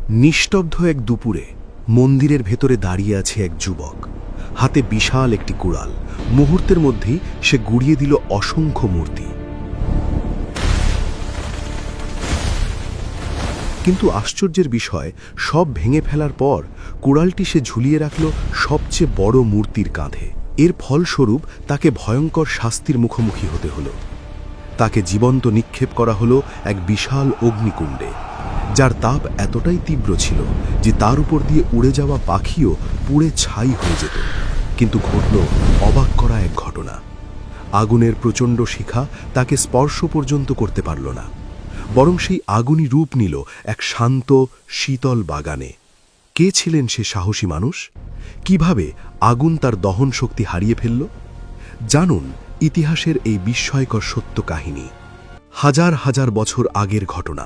নিস্তব্ধ এক দুপুরে মন্দিরের ভেতরে দাঁড়িয়ে আছে এক যুবক, হাতে বিশাল একটি কুড়াল। মুহূর্তের মধ্যেই সে গুড়িয়ে দিল অসংখ্য মূর্তি। কিন্তু আশ্চর্যের বিষয়, সব ভেঙে ফেলার পর কুড়ালটি সে ঝুলিয়ে রাখল সবচেয়ে বড় মূর্তির কাঁধে। এর ফলস্বরূপ তাকে ভয়ঙ্কর শাস্তির মুখোমুখি হতে হল। তাকে জীবন্ত নিক্ষেপ করা হলো এক বিশাল অগ্নিকুণ্ডে, যার তাপ এতটাই তীব্র ছিল যে তার উপর দিয়ে উড়ে যাওয়া পাখিও পুড়ে ছাই হয়ে যেত। কিন্তু ঘটল অবাক করা এক ঘটনা। আগুনের প্রচণ্ড শিখা তাকে স্পর্শ পর্যন্ত করতে পারল না, বরং সেই আগুনই রূপ নিল এক শান্ত শীতল বাগানে। কে ছিলেন সে সাহসী মানুষ? কিভাবে আগুন তার দহন শক্তি হারিয়ে ফেলল? জানুন ইতিহাসের এই বিস্ময়কর সত্য কাহিনী। হাজার হাজার বছর আগের ঘটনা।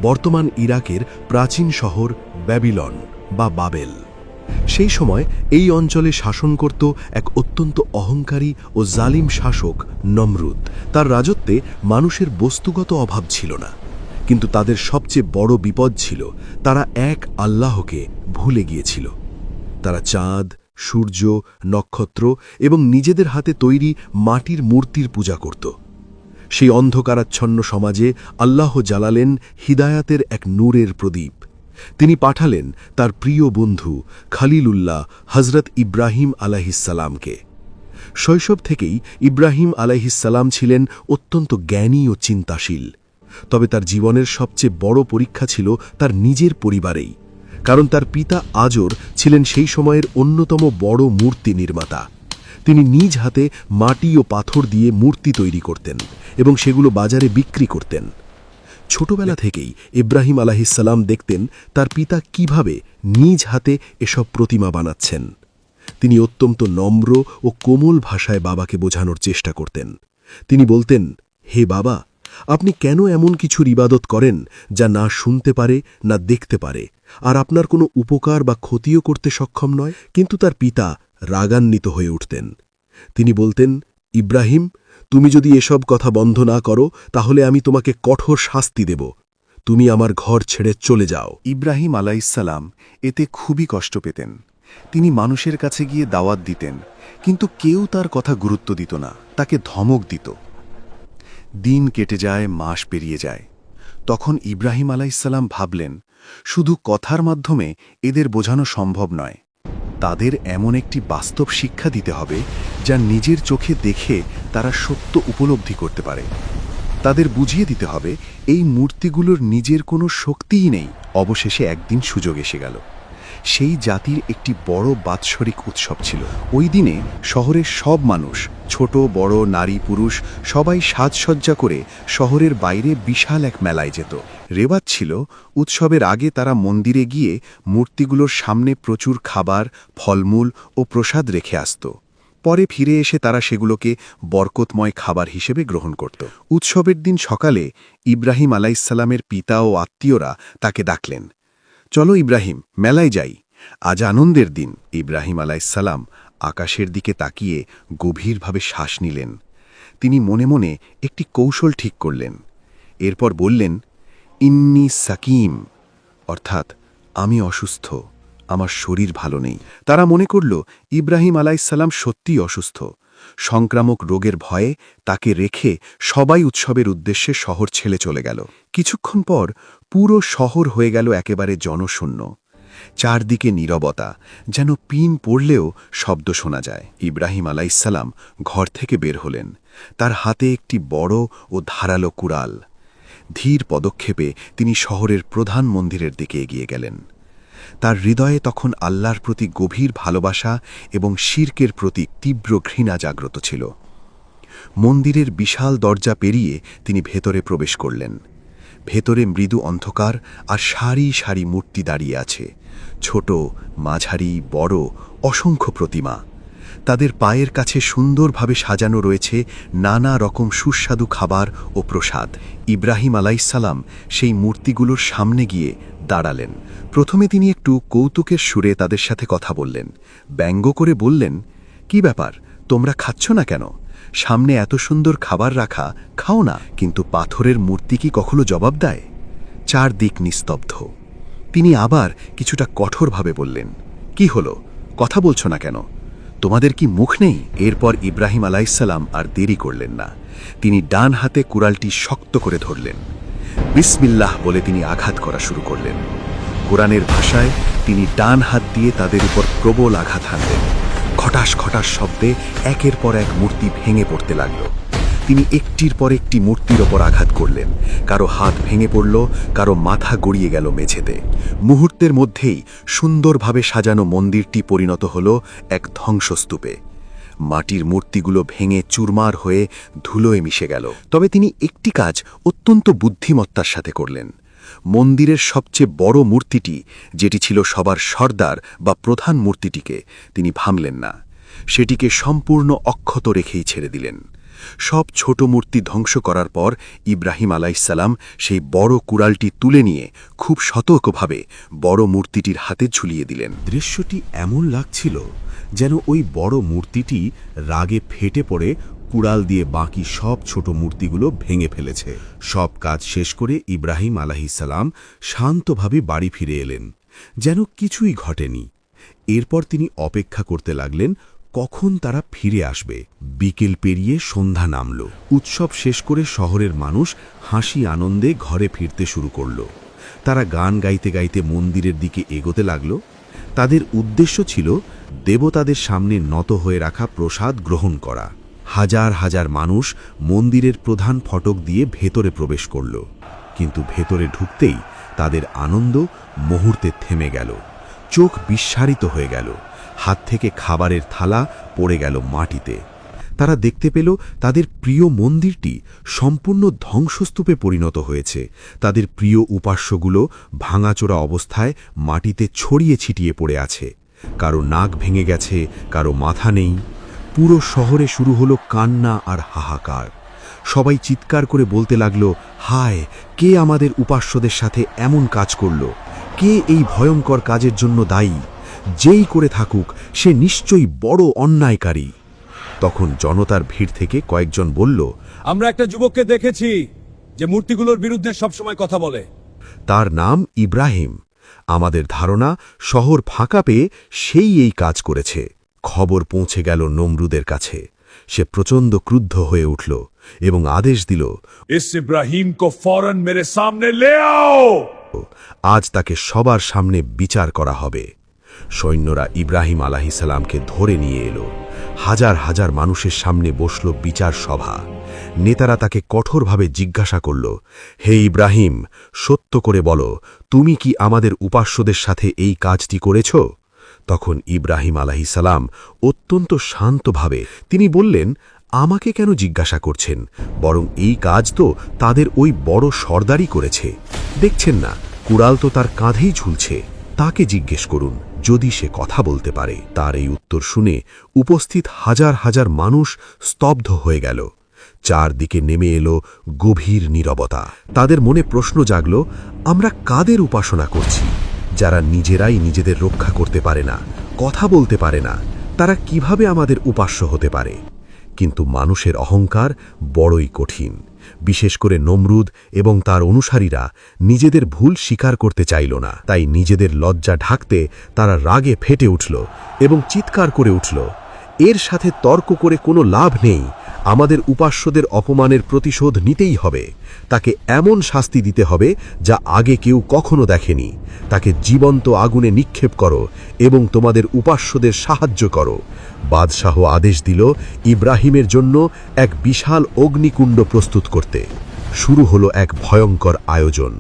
বর্তমান ইরাকের প্রাচীন শহর ব্যাবিলন বা বাবেল। সেই সময় এই অঞ্চলে শাসন করত এক অত্যন্ত অহংকারী ও জালিম শাসক নমরুদ। তার রাজত্বে মানুষের বস্তুগত অভাব ছিল না, কিন্তু তাদের সবচেয়ে বড় বিপদ ছিল তারা এক আল্লাহকে ভুলে গিয়েছিল। তারা চাঁদ, সূর্য, নক্ষত্র এবং নিজেদের হাতে তৈরি মাটির মূর্তির পূজা করত। সেই অন্ধকারাচ্ছন্ন সমাজে আল্লাহ জ্বালালেন হিদায়াতের এক নূরের প্রদীপ। তিনি পাঠালেন তার প্রিয় বন্ধু খলিলুল্লাহ হজরত ইব্রাহিম আলাইহিসসালামকে। শৈশব থেকেই ইব্রাহিম আলাইহিসসালাম ছিলেন অত্যন্ত জ্ঞানী ও চিন্তাশীল। তবে তার জীবনের সবচেয়ে বড় পরীক্ষা ছিল তার নিজের পরিবারেই, কারণ তার পিতা আজর ছিলেন সেই সময়ের অন্যতম বড় মূর্তি নির্মাতা। তিনি নিজ হাতে মাটি ও পাথর দিয়ে মূর্তি তৈরি করতেন এবং সেগুলো বাজারে বিক্রি করতেন। ছোটবেলা থেকেই ইব্রাহিম আলাইহিসসালাম দেখতেন তার পিতা কিভাবে নিজ হাতে এসব প্রতিমা বানাচ্ছেন। তিনি অত্যন্ত নম্র ও কোমল ভাষায় বাবাকে বোঝানোর চেষ্টা করতেন। তিনি বলতেন, হে বাবা, আপনি কেন এমন কিছুর ইবাদত করেন যা না শুনতে পারে, না দেখতে পারে, আর আপনার কোনো উপকার বা ক্ষতিও করতে সক্ষম নয়? কিন্তু তার পিতা রাগান্বিত হয়ে উঠতেন। তিনি বলতেন, ইব্রাহিম, তুমি যদি এসব কথা বন্ধ না করো তাহলে আমি তোমাকে কঠোর শাস্তি দেব। তুমি আমার ঘর ছেড়ে চলে যাও। ইব্রাহিম আলাইহিসসালাম এতে খুবই কষ্ট পেতেন। তিনি মানুষের কাছে গিয়ে দাওয়াত দিতেন, কিন্তু কেউ তার কথা গুরুত্ব দিত না, তাকে ধমক দিত। দিন কেটে যায়, মাস পেরিয়ে যায়। তখন ইব্রাহিম আলাইহিসসালাম ভাবলেন, শুধু কথার মাধ্যমে এদের বোঝানো সম্ভব নয়। তাদের এমন একটি বাস্তব শিক্ষা দিতে হবে যা নিজের চোখে দেখে তারা সত্য উপলব্ধি করতে পারে। তাদের বুঝিয়ে দিতে হবে এই মূর্তিগুলোর নিজের কোনো শক্তিই নেই। অবশেষে একদিন সুযোগ এসে গেল। সেই জাতির একটি বড় বাৎসরিক উৎসব ছিল। ওই দিনে শহরের সব মানুষ, ছোট বড়, নারী পুরুষ, সবাই সাজসজ্জা করে শহরের বাইরে বিশাল এক মেলায় যেত। রেওয়াজ ছিল উৎসবের আগে তারা মন্দিরে গিয়ে মূর্তিগুলোর সামনে প্রচুর খাবার, ফলমূল ও প্রসাদ রেখে আসত। পরে ফিরে এসে তারা সেগুলোকে বরকতময় খাবার হিসেবে গ্রহণ করত। উৎসবের দিন সকালে ইব্রাহিম আলাইহিসসালামের পিতা ও আত্মীয়রা তাকে ডাকলেন, চলো ইব্রাহিম, মেলায় যাই, আজ আনন্দের দিন। ইব্রাহিম আলাইহিসসালাম আকাশের দিকে তাকিয়ে গভীরভাবে শ্বাস নিলেন। তিনি মনে মনে একটি কৌশল ঠিক করলেন। এরপর বললেন, ইন্নী সাকিম, অর্থাৎ আমি অসুস্থ, আমার শরীর ভালো নেই। তারা মনে করল ইব্রাহিম আলাইহিসসালাম সত্যিই অসুস্থ। সংক্রামক রোগের ভয়ে তাকে রেখে সবাই উৎসবের উদ্দেশ্যে শহর ছেড়ে চলে গেল। কিছুক্ষণ পর পুরো শহর হয়ে গেল একেবারে জনশূন্য। চারদিকে নীরবতা, যেন পিন পড়লেও শব্দ শোনা যায়। ইব্রাহিম আলাইহিসসালাম ঘর থেকে বের হলেন, তার হাতে একটি বড় ও ধারালো কুড়াল। ধীর পদক্ষেপে তিনি শহরের প্রধান মন্দিরের দিকে এগিয়ে গেলেন। তার হৃদয়ে তখন আল্লাহর প্রতি গভীর ভালোবাসা এবং শিরকের প্রতি তীব্র ঘৃণা জাগ্রত ছিল। মন্দিরের বিশাল দরজা পেরিয়ে তিনি ভেতরে প্রবেশ করলেন। ভেতরে মৃদু অন্ধকার আর সারি সারি মূর্তি দাঁড়িয়ে আছে, ছোট, মাঝারি, বড়, অসংখ্য প্রতিমা। তাদের পায়ের কাছে সুন্দরভাবে সাজানো রয়েছে নানা রকম সুস্বাদু খাবার ও প্রসাদ। ইব্রাহিম আলাইহিসসালাম সেই মূর্তিগুলোর সামনে গিয়ে দাঁড়ালেন। প্রথমে তিনি একটু কৌতুকের সুরে তাদের সাথে কথা বললেন, ব্যঙ্গ করে বললেন, কি ব্যাপার, তোমরা খাচ্ছ না কেন? সামনে এত সুন্দর খাবার রাখা, খাও না। কিন্তু পাথরের মূর্তি কি কখনো জবাব দেয়? চারদিক নিস্তব্ধ। তিনি আবার কিছুটা কঠোরভাবে বললেন, কি হলো, কথা বলছো না কেন? তোমাদের কি মুখ নেই? এরপর ইব্রাহিম আলাইসাল্লাম আর দেরি করলেন না। তিনি ডান হাতে কুড়ালটি শক্ত করে ধরলেন। বিসমিল্লাহ বলে তিনি আঘাত করা শুরু করলেন। কোরআনের ভাষায় তিনি ডান হাত দিয়ে তাদের উপর প্রবল আঘাত হানলেন। খটাস খটাস শব্দে একের পর এক মূর্তি ভেঙে পড়তে লাগল। তিনি একটির পর একটি মূর্তির ওপর আঘাত করলেন। কারো হাত ভেঙে পড়ল, কারো মাথা গড়িয়ে গেল মেঝেতে। মুহূর্তের মধ্যেই সুন্দরভাবে সাজানো মন্দিরটি পরিণত হল এক ধ্বংসস্তূপে। মাটির মূর্তিগুলো ভেঙে চুরমার হয়ে ধুলোয় মিশে গেল। তবে তিনি একটি কাজ অত্যন্ত বুদ্ধিমত্তার সাথে করলেন। মন্দিরের সবচেয়ে বড় মূর্তিটি, যেটি ছিল সবার সর্দার বা প্রধান মূর্তিটিকে, তিনি ভাঙলেন না। সেটিকে সম্পূর্ণ অক্ষত রেখেই ছেড়ে দিলেন। সব ছোট মূর্তি ধ্বংস করার পর ইব্রাহিম আলাইসাল্লাম সেই বড় কুড়ালটি তুলে নিয়ে খুব সতর্কভাবে বড় মূর্তিটির হাতে ঝুলিয়ে দিলেন। দৃশ্যটি এমন লাগছিল যেন ওই বড় মূর্তিটি রাগে ফেটে পড়ে কুড়াল দিয়ে বাকি সব ছোট মূর্তিগুলো ভেঙে ফেলেছে। সব কাজ শেষ করে ইব্রাহিম আলাইহিসসালাম শান্তভাবে বাড়ি ফিরে এলেন, যেন কিছুই ঘটেনি। এরপর তিনি অপেক্ষা করতে লাগলেন কখন তারা ফিরে আসবে। বিকেল পেরিয়ে সন্ধ্যা নামল। উৎসব শেষ করে শহরের মানুষ হাসি আনন্দে ঘরে ফিরতে শুরু করল। তারা গান গাইতে গাইতে মন্দিরের দিকে এগোতে লাগল। তাদের উদ্দেশ্য ছিল দেবতাদের সামনে নত হয়ে রাখা প্রসাদ গ্রহণ করা। হাজার হাজার মানুষ মন্দিরের প্রধান ফটক দিয়ে ভেতরে প্রবেশ করল, কিন্তু ভেতরে ঢুকতেই তাদের আনন্দ মুহূর্তে থেমে গেল। চোখ বিস্মারিত হয়ে গেল। হাত থেকে খাবারের থালা পড়ে গেল মাটিতে। তারা দেখতে পেল তাদের প্রিয় মন্দিরটি সম্পূর্ণ ধ্বংসস্তূপে পরিণত হয়েছে। তাদের প্রিয় উপাস্যগুলো ভাঙাচোরা অবস্থায় মাটিতে ছড়িয়ে ছিটিয়ে পড়ে আছে। কারো নাক ভেঙে গেছে, কারো মাথা নেই। পুরো শহরে শুরু হলো কান্না আর হাহাকার। সবাই চিৎকার করে বলতে লাগল, হায়, কে আমাদের উপাস্যদের সাথে এমন কাজ করল? কে এই ভয়ঙ্কর কাজের জন্য দায়ী? যেই করে থাকুক, সে নিশ্চয়ই বড় অন্যায়কারী। তখন জনতার ভিড় থেকে কয়েকজন বলল, আমরা একটা যুবককে দেখেছি যে মূর্তিগুলোর বিরুদ্ধে সবসময় কথা বলে। তার নাম ইব্রাহিম। আমাদের ধারণা শহর ফাঁকা পেয়ে সেই এই কাজ করেছে। খবর পৌঁছে গেল নমরুদের কাছে। সে প্রচণ্ড ক্রুদ্ধ হয়ে উঠল এবং আদেশ দিল, ইস ইব্রাহিম কো ফৌরন মেরে সামনে লে আও। আজ তাকে সবার সামনে বিচার করা হবে। সৈন্যরা ইব্রাহিম আলাইহিসসালামকে ধরে নিয়ে এলো। হাজার হাজার মানুষের সামনে বসল বিচার সভা। নেতারা তাকে কঠোরভাবে জিজ্ঞাসা করল, হে ইব্রাহিম, সত্য করে বলো, তুমি কি আমাদের উপাস্যদের সাথে এই কাজটি করেছ? তখন ইব্রাহিম আলাইহিসসালাম অত্যন্ত শান্তভাবে তিনি বললেন, আমাকে কেন জিজ্ঞাসা করছেন? বরং এই কাজ তো তাদের ওই বড় সর্দারই করেছে। দেখছেন না, কুড়াল তো তার কাঁধেই ঝুলছে। তাকে জিজ্ঞেস করুন, যদি সে কথা বলতে পারে। তার এই উত্তর শুনে উপস্থিত হাজার হাজার মানুষ স্তব্ধ হয়ে গেল। চারদিকে নেমে এলো গভীর নীরবতা। তাদের মনে প্রশ্ন জাগল, আমরা কাদের উপাসনা করছি? যারা নিজেরাই নিজেদের রক্ষা করতে পারে না, কথা বলতে পারে না, তারা কিভাবে আমাদের উপাস্য হতে পারে? কিন্তু মানুষের অহংকার বড়ই কঠিন। বিশেষ করে নমরুদ এবং তার অনুসারীরা নিজেদের ভুল স্বীকার করতে চাইল না। তাই নিজেদের লজ্জা ঢাকতে তারা রাগে ফেটে উঠল এবং চিৎকার করে উঠল, এর সাথে তর্ক করে কোনো লাভ নেই। আমাদের উপাস্যদের অপমানের প্রতিশোধ নিতেই হবে। তাকে এমন শাস্তি দিতে হবে যা আগে কেউ কখনো দেখেনি। তাকে জীবন্ত আগুনে নিক্ষেপ করো এবং তোমাদের উপাস্যদের সাহায্য করো। বাদশাহ আদেশ দিল ইব্রাহিমের জন্য এক বিশাল অগ্নিকুণ্ড প্রস্তুত করতে। শুরু হলো এক ভয়ঙ্কর আয়োজন।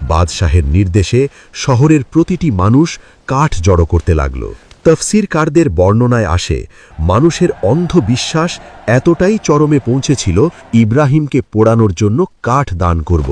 বাদশাহের নির্দেশে শহরের প্রতিটি মানুষ কাঠ জড়ো করতে লাগল। তফসিরকারদের বর্ণনায় আসে, মানুষের অন্ধ বিশ্বাস এতটাই চরমে পৌঁছেছিল, ইব্রাহিমকে পোড়ানোর জন্য কাঠ দান করব।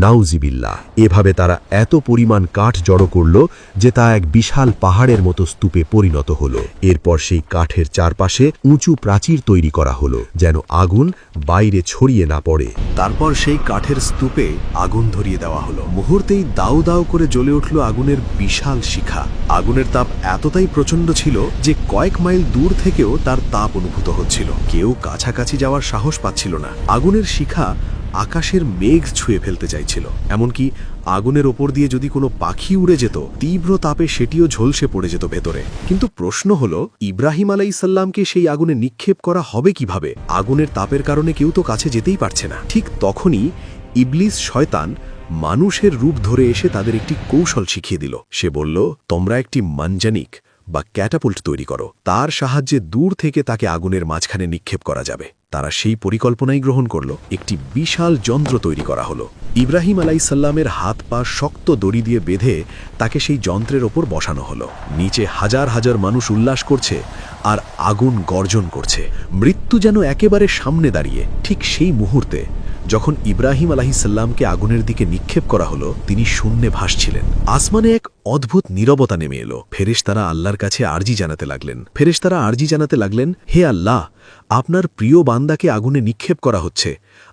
নাউজিবিল্লাহ। এভাবে তারা এত পরিমাণ কাঠ জড়ো করল যে তা এক বিশাল পাহাড়ের মতো স্তূপে পরিণত হল। এরপর সেই কাঠের চারপাশে উঁচু প্রাচীর তৈরি করা হলো, যেন আগুন বাইরে ছড়িয়ে না পড়ে। তারপর সেই কাঠের স্তূপে আগুন ধরিয়ে দেওয়া হলো। মুহূর্তেই দাউ দাউ করে জ্বলে উঠল আগুনের বিশাল শিখা। আগুনের তাপ এতটাই প্রচণ্ড ছিল যে কয়েক মাইল দূর থেকেও তার তাপ অনুভূত হচ্ছিল। কেউ কাছাকাছি যাওয়ার সাহস পাচ্ছিল না। আগুনের শিখা আকাশের মেঘ ছুঁয়ে ফেলতে চাইছিল। এমনকি আগুনের ওপর দিয়ে যদি কোনো পাখি উড়ে যেত, তীব্র তাপে সেটিও ঝলসে পড়ে যেত ভেতরে। কিন্তু প্রশ্ন হলো, ইব্রাহিম আলাইসাল্লামকে সেই আগুনে নিক্ষেপ করা হবে কিভাবে? আগুনের তাপের কারণে কেউ তো কাছে যেতেই পারছে না। ঠিক তখনই ইবলিস শয়তান মানুষের রূপ ধরে এসে তাদের একটি কৌশল শিখিয়ে দিল। সে বলল, তোমরা একটি মানজানিক বা ক্যাটাপুল্ট তৈরি করো, তার সাহায্যে দূর থেকে তাকে আগুনের মাঝখানে নিক্ষেপ করা যাবে। তারা সেই পরিকল্পনাই গ্রহণ করল। একটি বিশাল যন্ত্র তৈরি করা হলো। ইব্রাহিম আলাইসাল্লামের হাত পা শক্ত দড়ি দিয়ে বেঁধে তাকে সেই যন্ত্রের ওপর বসানো হলো। নিচে হাজার হাজার মানুষ উল্লাস করছে আর আগুন গর্জন করছে। মৃত্যু যেন একেবারে সামনে দাঁড়িয়ে। ঠিক সেই মুহূর্তে যখন ইব্রাহিম আলাইসাল্লামকে আগুনের দিকে নিক্ষেপ করা হলো, তিনি শূন্যে ভাসছিলেন। আসমানে এক অদ্ভুত নীরবতা নেমে এলো। ফেরেশতারা আল্লাহর কাছে আরজি জানাতে লাগলেন, হে আল্লাহ, আপনার প্রিয় বান্দাকে আগুনে নিক্ষেপ করা হচ্ছে,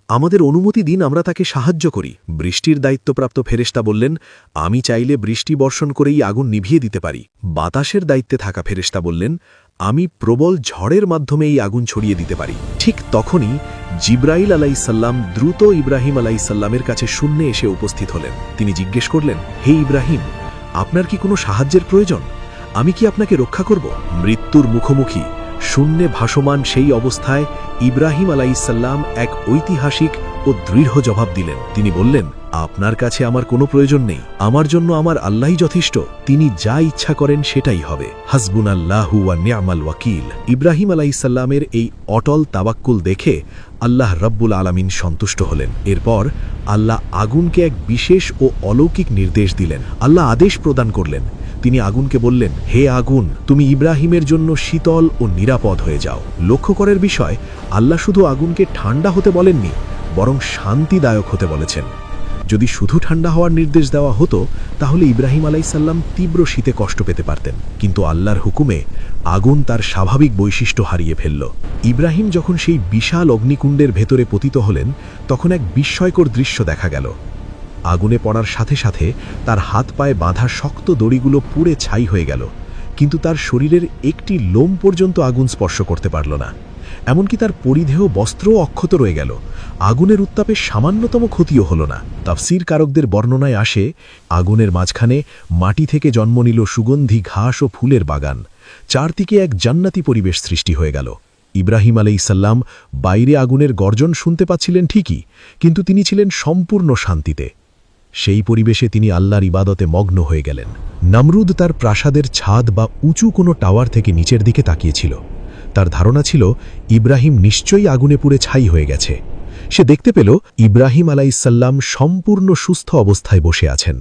আমাদের অনুমতি দিন, আমরা তাকে সাহায্য করি। বৃষ্টির দায়িত্বপ্রাপ্ত ফেরেশতা বললেন, আমি চাইলে বৃষ্টি বর্ষণ করেই আগুন নিভিয়ে দিতে পারি। বাতাসের দায়িত্বে থাকা ফেরেশতা বললেন, আমি প্রবল ঝড়ের মাধ্যমে এই আগুন ছড়িয়ে দিতে পারি। ঠিক তখনই জিব্রাইল আলাইসাল্লাম দ্রুত ইব্রাহিম আলাইসাল্লামের কাছে শূন্যে এসে উপস্থিত হলেন। তিনি জিজ্ঞেস করলেন, হে ইব্রাহিম, আপনার কি কোনো সাহায্যের প্রয়োজন? আমি কি আপনাকে রক্ষা করব? মৃত্যুর মুখোমুখি শূন্যে ভাসমান সেই অবস্থায় ইব্রাহিম আলাইসাল্লাম এক ঐতিহাসিক ও দৃঢ় জবাব দিলেন। তিনি বললেন, আপনার কাছে আমার কোনো প্রয়োজন নেই, আমার জন্য আমার আল্লাহই যথেষ্ট, তিনি যা ইচ্ছা করেন সেটাই হবে। হাসবুনাল্লাহু ওয়া নি'মাল ওয়াকিল। ইব্রাহিম আলাইসাল্লামের এই অটল তাওয়াক্কুল দেখে আল্লাহ রব্বুল আলামিন সন্তুষ্ট হলেন। এরপর আল্লাহ আগুনকে এক বিশেষ ও অলৌকিক নির্দেশ দিলেন। আল্লাহ আদেশ প্রদান করলেন। তিনি আগুনকে বললেন, হে আগুন, তুমি ইব্রাহিমের জন্য শীতল ও নিরাপদ হয়ে যাও। লক্ষ্য করার বিষয়, আল্লাহ শুধু আগুনকে ঠান্ডা হতে বলেননি, বরং শান্তিদায়ক হতে বলেছেন। যদি শুধু ঠান্ডা হওয়ার নির্দেশ দেওয়া হতো, তাহলে ইব্রাহিম আলাইসাল্লাম তীব্র শীতে কষ্ট পেতে পারতেন। কিন্তু আল্লাহর হুকুমে আগুন তার স্বাভাবিক বৈশিষ্ট্য হারিয়ে ফেলল। ইব্রাহিম যখন সেই বিশাল অগ্নিকুণ্ডের ভেতরে পতিত হলেন, তখন এক বিস্ময়কর দৃশ্য দেখা গেল। আগুনে পড়ার সাথে সাথে তার হাত পায়ে বাঁধা শক্ত দড়িগুলো পুড়ে ছাই হয়ে গেল, কিন্তু তার শরীরের একটি লোম পর্যন্ত আগুন স্পর্শ করতে পারল না। এমনকি তার পরিধেয় বস্ত্রও অক্ষত রয়ে গেল। আগুনের উত্তাপে সামান্যতম ক্ষতিও হল না। তাফসীর কারকদের বর্ণনায় আসে, আগুনের মাঝখানে মাটি থেকে জন্ম নিল সুগন্ধি ঘাস ও ফুলের বাগান। চারদিকে এক জান্নাতি পরিবেশ সৃষ্টি হয়ে গেল। ইব্রাহিম আলাইসাল্লাম বাইরে আগুনের গর্জন শুনতে পাচ্ছিলেন ঠিকই, কিন্তু তিনি ছিলেন সম্পূর্ণ শান্তিতে। সেই পরিবেশে তিনি আল্লাহর ইবাদতে মগ্ন হয়ে গেলেন। নমরুদ তার প্রাসাদের ছাদ বা উঁচু কোনো টাওয়ার থেকে নিচের দিকে তাকিয়েছিল। তার ধারণা ছিল ইব্রাহিম নিশ্চয়ই আগুনে পুড়ে ছাই হয়ে গেছে। সে দেখতে পেল ইব্রাহিম আলাইসাল্লাম সম্পূর্ণ সুস্থ অবস্থায় বসে আছেন।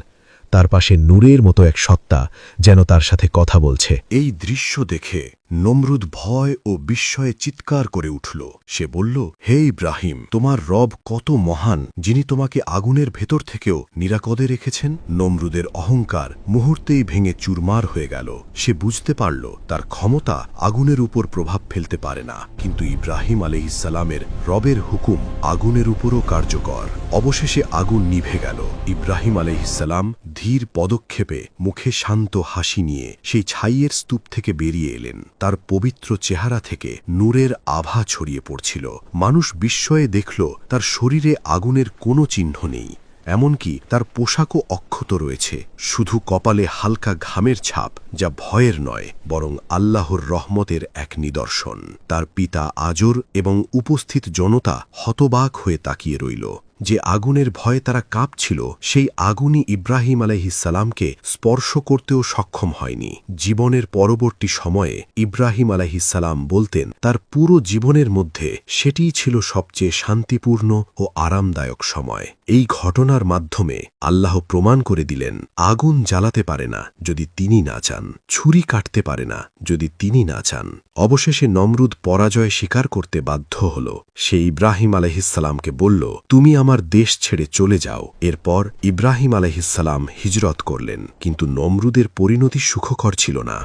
তার পাশে নূরের মতো এক সত্তা যেন তার সাথে কথা বলছে। এই দৃশ্য দেখে নমরুদ ভয় ও বিস্ময়ে চিৎকার করে উঠল। সে বলল, হে ইব্রাহিম, তোমার রব কত মহান, যিনি তোমাকে আগুনের ভেতর থেকেও নিরাপদে রেখেছেন। নমরুদের অহংকার মুহূর্তেই ভেঙে চুরমার হয়ে গেল। সে বুঝতে পারল তার ক্ষমতা আগুনের উপর প্রভাব ফেলতে পারে না, কিন্তু ইব্রাহিম আলাইহিসসালামের রবের হুকুম আগুনের উপরও কার্যকর। অবশেষে আগুন নিভে গেল। ইব্রাহিম আলাইহিসসালাম ধীর পদক্ষেপে মুখে শান্ত হাসি নিয়ে সেই ছাইয়ের স্তূপ থেকে বেরিয়ে এলেন। তার পবিত্র চেহারা থেকে নূরের আভা ছড়িয়ে পড়ছিল। মানুষ বিস্ময়ে দেখল তার শরীরে আগুনের কোনো চিহ্ন নেই, এমনকি তার পোশাকও অক্ষত রয়েছে। শুধু কপালে হালকা ঘামের ছাপ, যা ভয়ের নয় বরং আল্লাহর রহমতের এক নিদর্শন। তার পিতা আজর এবং উপস্থিত জনতা হতবাক হয়ে তাকিয়ে রইল। যে আগুনের ভয়ে তারা কাঁপছিল, সেই আগুনই ইব্রাহিম আলাইহিসসালামকে স্পর্শ করতেও সক্ষম হয়নি। জীবনের পরবর্তী সময়ে ইব্রাহিম আলাইহিসসালাম বলতেন, তার পুরো জীবনের মধ্যে সেটিই ছিল সবচেয়ে শান্তিপূর্ণ ও আরামদায়ক সময়। এই ঘটনার মাধ্যমে আল্লাহ প্রমাণ করে দিলেন, আগুন জ্বালাতে পারে না যদি তিনি না চান, ছুরি কাটতে পারে না যদি তিনি না চান। অবশেষে নমরুদ পরাজয় স্বীকার করতে বাধ্য হল। সে ইব্রাহিম আলাইহিসসালামকে বলল, তুমি আমার দেশ ছেড়ে চলে যাও। এরপর ইব্রাহিম আলাইহিসসালাম হিজরত করলেন, কিন্তু নমরুদের পরিণতি সুখকর ছিল না।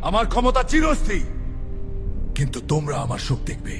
আমার ক্ষমতা চিরস্থায়ী, কিন্তু তোমরা আমার সুখ দেখবে।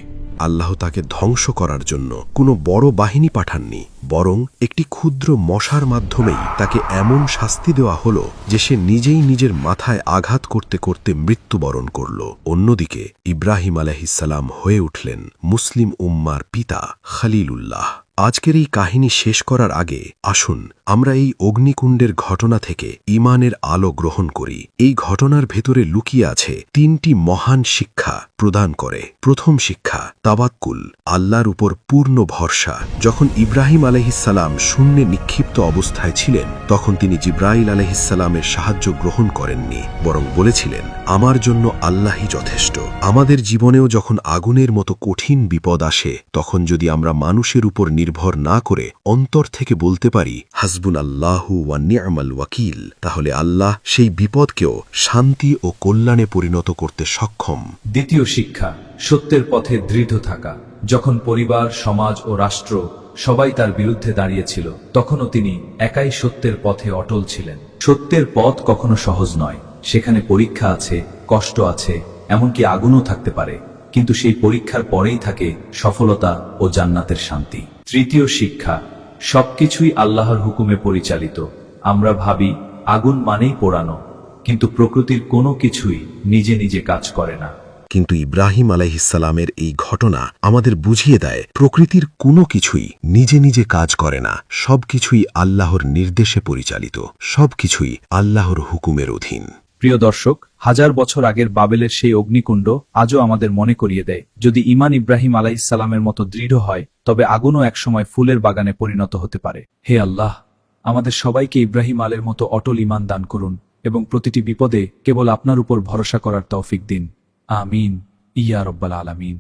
আল্লাহ তাকে ধ্বংস করার জন্য কোনো বড় বাহিনী পাঠাননি, বরং একটি ক্ষুদ্র মশার মাধ্যমেই তাকে এমন শাস্তি দেওয়া হলো যে সে নিজেই নিজের মাথায় আঘাত করতে করতে মৃত্যুবরণ করল। অন্যদিকে ইব্রাহিম আলাইহিসসালাম হয়ে উঠলেন মুসলিম উম্মার পিতা খলিলুল্লাহ। আজকের এই কাহিনী শেষ করার আগে আসুন আমরা এই অগ্নিকুণ্ডের ঘটনা থেকে ঈমানের আলো গ্রহণ করি। এই ঘটনার ভেতরে লুকিয়ে আছে 3টি মহান শিক্ষা প্রদান করে। প্রথম শিক্ষা তাওয়াক্কুল, আল্লাহর উপর পূর্ণ ভরসা। যখন ইব্রাহিম আলাইহিসসালাম শূন্যে নিক্ষিপ্ত অবস্থায় ছিলেন, তখন তিনি জিব্রাইল আলাইহিসসালামের সাহায্য গ্রহণ করেননি, বরং বলেছিলেন, আমার জন্য আল্লাহই যথেষ্ট। আমাদের জীবনেও যখন আগুনের মতো কঠিন বিপদ আসে, তখন যদি আমরা মানুষের উপর নির্ভর না করে অন্তর থেকে বলতে পারি হাসবুনাল্লাহু ওয়া নি'মাল ওয়াকিল, তাহলে আল্লাহ সেই বিপদকেও শান্তি ও কল্যাণে পরিণত করতে সক্ষম। দ্বিতীয় শিক্ষা সত্যের পথে দৃঢ় থাকা। যখন পরিবার, সমাজ ও রাষ্ট্র সবাই তার বিরুদ্ধে দাঁড়িয়েছিল, তখনও তিনি একাই সত্যের পথে অটল ছিলেন। সত্যের পথ কখনো সহজ নয়, সেখানে পরীক্ষা আছে, কষ্ট আছে, এমনকি আগুনও থাকতে পারে, কিন্তু সেই পরীক্ষার পরেই থাকে সফলতা ও জান্নাতের শান্তি। তৃতীয় শিক্ষা সবকিছুই আল্লাহর হুকুমে পরিচালিত। আমরা ভাবি আগুন মানেই পোড়ানো, কিন্তু প্রকৃতির কোনো কিছুই নিজে নিজে কাজ করে না। কিন্তু ইব্রাহিম আলাইহিসসালামের এই ঘটনা আমাদের বুঝিয়ে দেয় প্রকৃতির কোনো কিছুই নিজে নিজে কাজ করে না, সবকিছুই আল্লাহর নির্দেশে পরিচালিত, সবকিছুই আল্লাহর হুকুমের অধীন। প্রিয় দর্শক, 1000 বছর আগের বাবেলের সেই অগ্নিকুণ্ড আজও আমাদের মনে করিয়ে দেয়, যদি ঈমান ইব্রাহিম আলাইহিসসালামের মতো দৃঢ় হয়, তবে আগুনও একসময় ফুলের বাগানে পরিণত হতে পারে। হে আল্লাহ, আমাদের সবাইকে ইব্রাহিম আলের মতো অটল ঈমান দান করুন এবং প্রতিটি বিপদে কেবল আপনার উপর ভরসা করার তৌফিক দিন। আমিন ইয়া রব্বাল আলামিন।